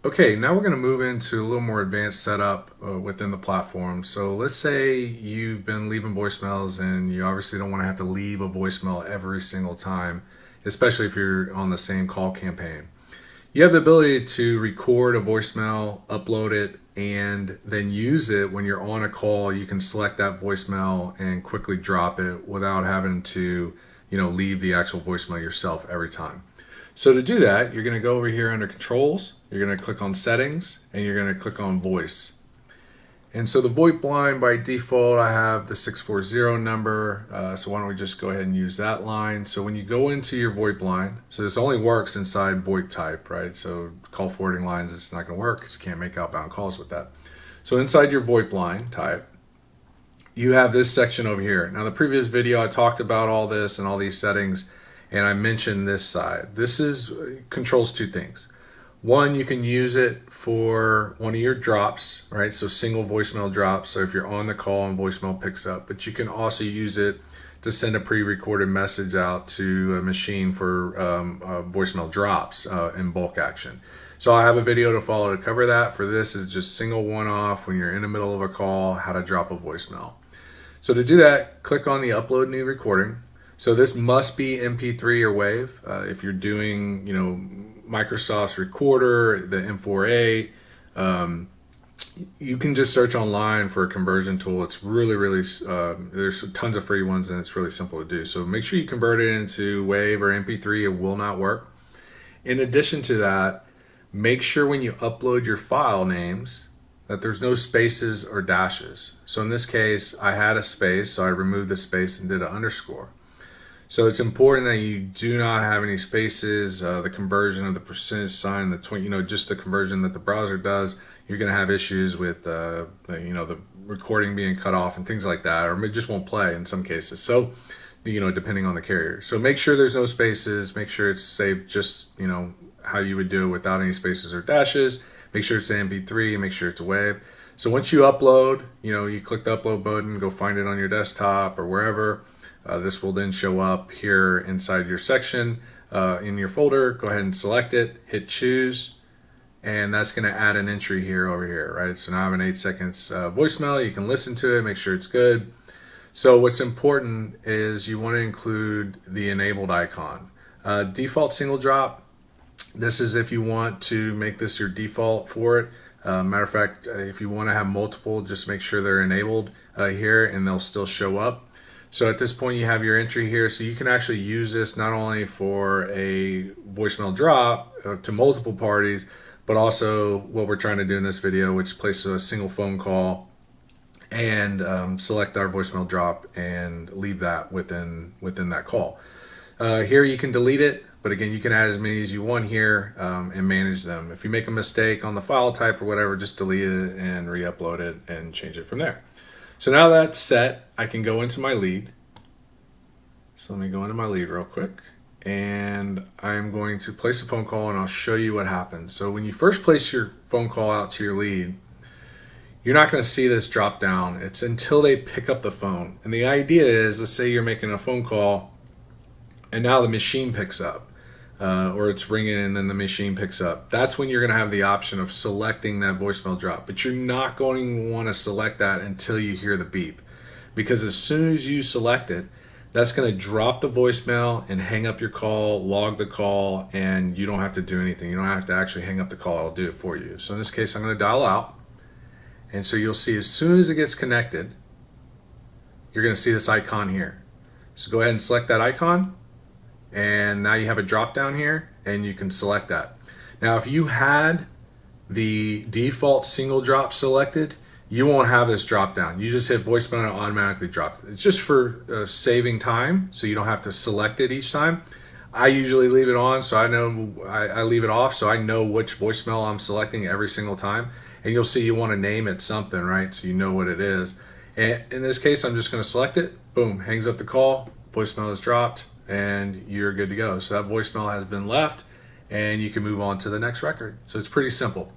Okay, now we're going to move into a little more advanced setup within the platform. So let's say you've been leaving voicemails and you obviously don't want to have to leave a voicemail every single time, especially if you're on the same call campaign. You have the ability to record a voicemail, upload it, and then use it when you're on a call. You can select that voicemail and quickly drop it without having to, leave the actual voicemail yourself every time. So to do that, you're going to go over here under controls, you're going to click on settings, and you're going to click on voice. And so the VoIP line by default, I have the 640 number. So why don't we just go ahead and use that line. So when you go into your VoIP line, so this only works inside VoIP type, right? So call forwarding lines, it's not going to work because you can't make outbound calls with that. So inside your VoIP line type, you have this section over here. Now the previous video I talked about all this and all these settings, and I mentioned this side. This is controls two things. One, you can use it for one of your drops, right? So single voicemail drops. So if you're on the call and voicemail picks up, but you can also use it to send a pre-recorded message out to a machine for voicemail drops in bulk action. So I have a video to follow to cover that. For this is just single one-off when you're in the middle of a call, how to drop a voicemail. So to do that, click on the upload new recording. So this must be MP3 or WAV. If you're doing, Microsoft's Recorder, the M4A, you can just search online for a conversion tool. It's really, there's tons of free ones and it's really simple to do. So make sure you convert it into WAV or MP3. It will not work. In addition to that, make sure when you upload your file names that there's no spaces or dashes. So in this case, I had a space, so I removed the space and did an underscore. So it's important that you do not have any spaces, the conversion of the percentage sign, just the conversion that the browser does. You're going to have issues with the recording being cut off and things like that, or it just won't play in some cases. So, depending on the carrier. So make sure there's no spaces. Make sure it's saved just, how you would do it without any spaces or dashes. Make sure it's an MP3. Make sure it's a WAV. So once you upload, you click the upload button, go find it on your desktop or wherever. This will then show up here inside your section in your folder. Go ahead and select it, hit choose, and that's going to add an entry here over here, right? So now I have an 8 seconds voicemail. You can listen to it, make sure it's good. So what's important is you want to include the enabled icon. Default single drop. This is if you want to make this your default for it. Matter of fact, if you want to have multiple, just make sure they're enabled here and they'll still show up. So at this point you have your entry here, so you can actually use this not only for a voicemail drop to multiple parties, but also what we're trying to do in this video, which places a single phone call and select our voicemail drop and leave that within that call. Here you can delete it, but again, you can add as many as you want here and manage them. If you make a mistake on the file type or whatever, just delete it and re-upload it and change it from there. So now that's set, I can go into my lead. So let me go into my lead real quick. And I'm going to place a phone call and I'll show you what happens. So when you first place your phone call out to your lead, you're not going to see this drop down. It's until they pick up the phone. And the idea is, let's say you're making a phone call and now the machine picks up. Or it's ringing and then the machine picks up. That's when you're going to have the option of selecting that voicemail drop. But you're not going to want to select that until you hear the beep. Because as soon as you select it, that's going to drop the voicemail and hang up your call, log the call, and you don't have to do anything. You don't have to actually hang up the call. It'll do it for you. So in this case, I'm going to dial out. And so you'll see as soon as it gets connected, you're going to see this icon here. So go ahead and select that icon. And now you have a drop down here and you can select that. Now if you had the default single drop selected, you won't have this drop down. You just hit voicemail and it automatically drops. It's just for saving time, so you don't have to select it each time. I usually leave it on, so I know I leave it off, so I know which voicemail I'm selecting every single time. And you'll see you want to name it something, right? So you know what it is. And in this case, I'm just going to select it. Boom, hangs up the call. Voicemail is dropped. And you're good to go. So that voicemail has been left and you can move on to the next record. So it's pretty simple.